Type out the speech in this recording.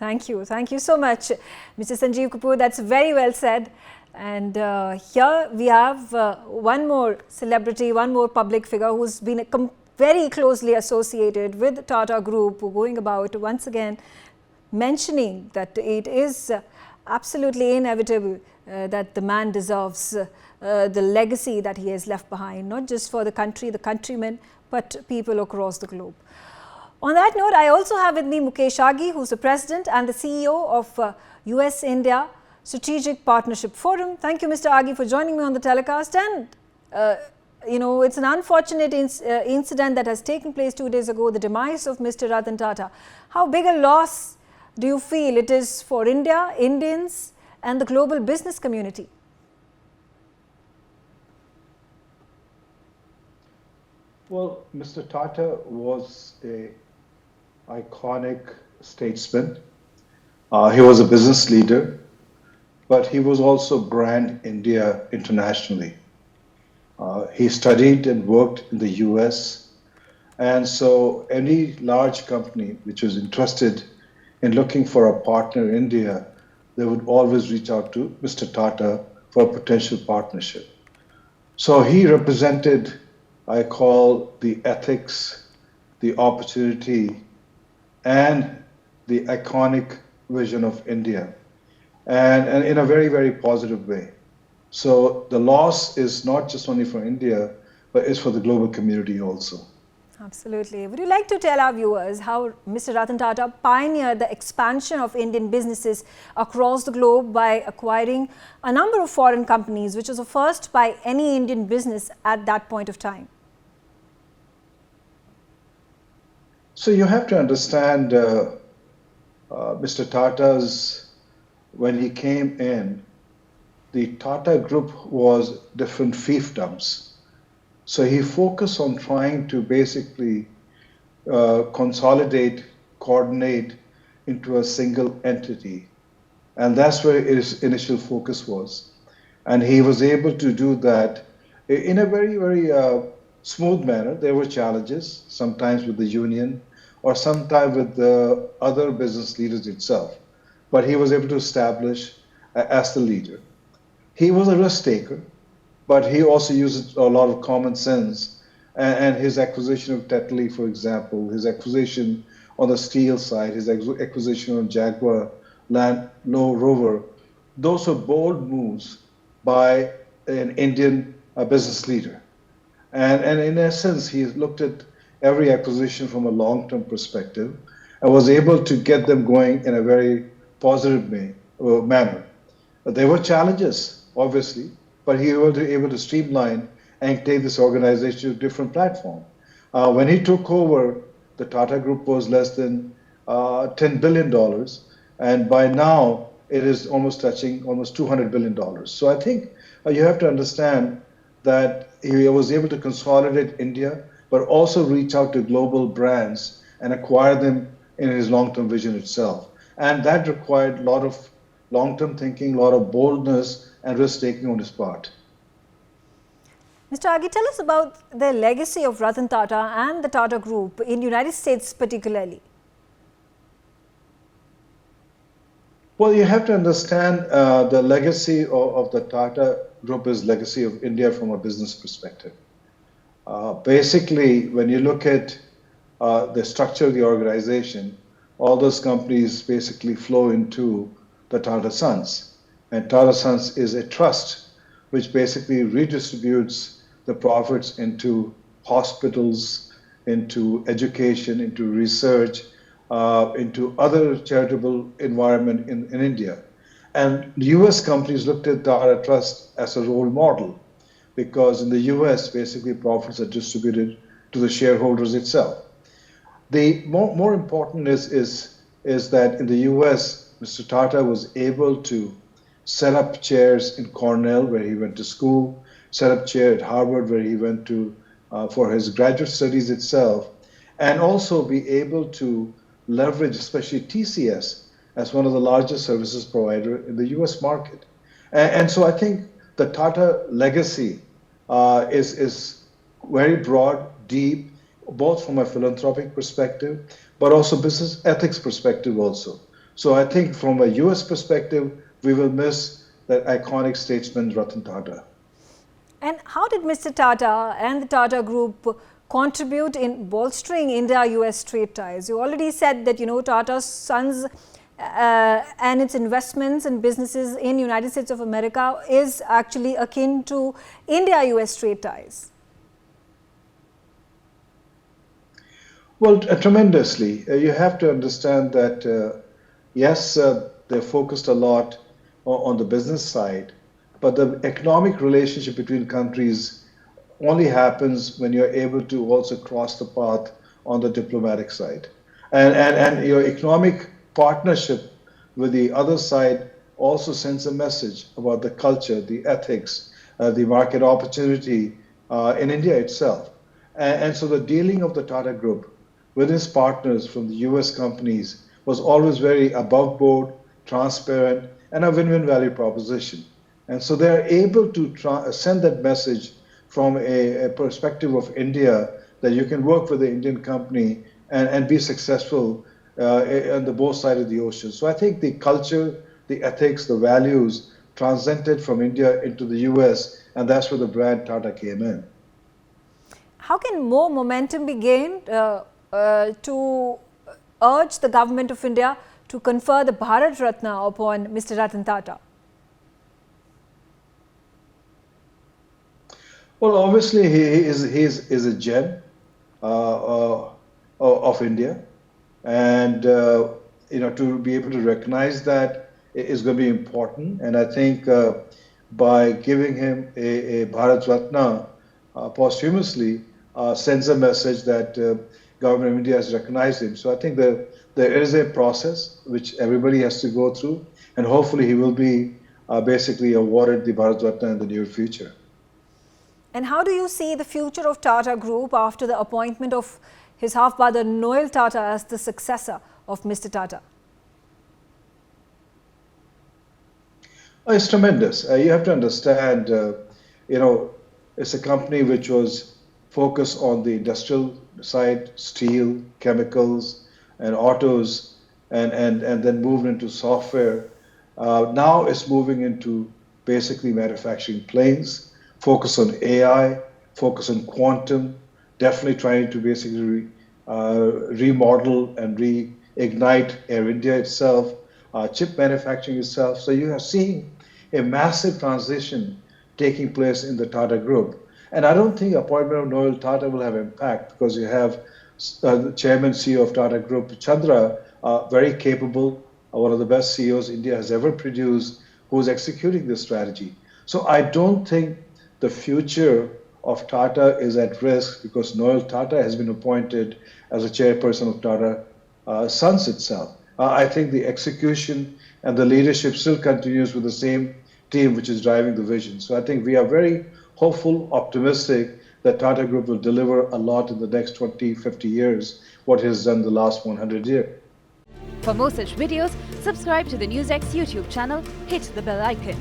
Thank you. Thank you so much, Mr. Sanjeev Kapoor. That's very well said. And here we have one more celebrity, one more public figure who's been very closely associated with the Tata Group, going about once again mentioning that it is absolutely inevitable that the man deserves the legacy that he has left behind, not just for the country, the countrymen, but people across the globe. On that note, I also have with me Mukesh Aghi, who's the president and the CEO of US-India Strategic Partnership Forum. Thank you, Mr. Aghi, for joining me on the telecast. And you know, it's an unfortunate incident that has taken place 2 days ago, the demise of Mr. Ratan Tata. How big a loss do you feel it is for India, Indians, and the global business community? Well, Mr. Tata was an iconic statesman. He was a business leader, but he was also brand India internationally. He studied and worked in the US, and so any large company which was interested in looking for a partner in India, they would always reach out to Mr. Tata for a potential partnership. So he represented, I call, the ethics, the opportunity, and the iconic vision of India, and in a very, very positive way. So the loss is not just only for India, but it's for the global community also. Absolutely. Would you like to tell our viewers how Mr. Ratan Tata pioneered the expansion of Indian businesses across the globe by acquiring a number of foreign companies, which was a first by any Indian business at that point of time? So you have to understand Mr. Tata's, when he came in, the Tata Group was different fiefdoms. So he focused on trying to basically consolidate, coordinate into a single entity. And that's where his initial focus was. And he was able to do that in a very, very smooth manner. There were challenges, sometimes with the union or sometimes with the other business leaders itself. But he was able to establish as the leader. He was a risk taker, but he also used a lot of common sense. And his acquisition of Tetley, for example, his acquisition on the steel side, his acquisition on Jaguar Land Rover, those were bold moves by an Indian business leader. And in essence, he looked at every acquisition from a long-term perspective and was able to get them going in a very positive manner. There were challenges, obviously, but he was able to streamline and take this organization to a different platform. When he took over, the Tata Group was less than $10 billion, and by now it is almost touching almost $200 billion. So I think you have to understand that he was able to consolidate India, but also reach out to global brands and acquire them in his long-term vision itself. And that required a lot of long-term thinking, a lot of boldness and risk-taking on his part. Mr. Aghi, tell us about the legacy of Ratan Tata and the Tata Group in the United States particularly. Well, you have to understand the legacy of the Tata Group is legacy of India from a business perspective. Basically, when you look at the structure of the organization, all those companies basically flow into the Tata Sons. And Tata Sons is a trust which basically redistributes the profits into hospitals, into education, into research, into other charitable environment in India. And US companies looked at Tata Trust as a role model because in the US, basically profits are distributed to the shareholders itself. The more important is that in the US, Mr. Tata was able to set up chairs in Cornell, where he went to school, set up chair at Harvard, where he went to for his graduate studies itself, and also be able to leverage, especially TCS, as one of the largest services provider in the US market. And so I think the Tata legacy is very broad, deep, both from a philanthropic perspective, but also business ethics perspective also. So I think from a US perspective, we will miss that iconic statesman Ratan Tata. And how did Mr. Tata and the Tata Group contribute in bolstering India-US trade ties? You already said that, Tata's sons and its investments and businesses in United States of America is actually akin to India-US trade ties. Well, tremendously. You have to understand that, yes, they're focused a lot on the business side, but the economic relationship between countries only happens when you're able to also cross the path on the diplomatic side. And your economic partnership with the other side also sends a message about the culture, the ethics, the market opportunity in India itself. And so the dealing of the Tata Group with its partners from the US companies was always very above board, transparent, and a win-win value proposition. And so they are able to send that message from a perspective of India that you can work with the Indian company and be successful on the both sides of the ocean. So I think the culture, the ethics, the values transcended from India into the US, and that's where the brand Tata came in. How can more momentum be gained to urge the government of India to confer the Bharat Ratna upon Mr. Ratan Tata? Well, obviously, he is a gem of India, and to be able to recognize that is going to be important. And I think by giving him a Bharat Ratna posthumously sends a message that government of India has recognized him. So I think that there is a process which everybody has to go through, and hopefully he will be basically awarded the Bharat Ratna in the near future. And how do you see the future of Tata Group after the appointment of his half-brother Noel Tata as the successor of Mr. Tata? It's tremendous. You have to understand, it's a company which was focused on the industrial side, steel, chemicals, and autos, and then moved into software. Now it's moving into basically manufacturing planes, focus on AI, focus on quantum, definitely trying to basically remodel and reignite Air India itself, chip manufacturing itself. So you are seeing a massive transition taking place in the Tata Group. And I don't think appointment of Noel Tata will have impact because you have the chairman CEO of Tata Group, Chandra, very capable, one of the best CEOs India has ever produced, who is executing this strategy. So I don't think the future of Tata is at risk because Noel Tata has been appointed as a chairperson of Tata Sons itself. I think the execution and the leadership still continues with the same team which is driving the vision. So I think we are very hopeful, optimistic that Tata Group will deliver a lot in the next 20, 50 years, what it has done the last 100 years. For more such videos, subscribe to the NewsX YouTube channel, hit the bell icon.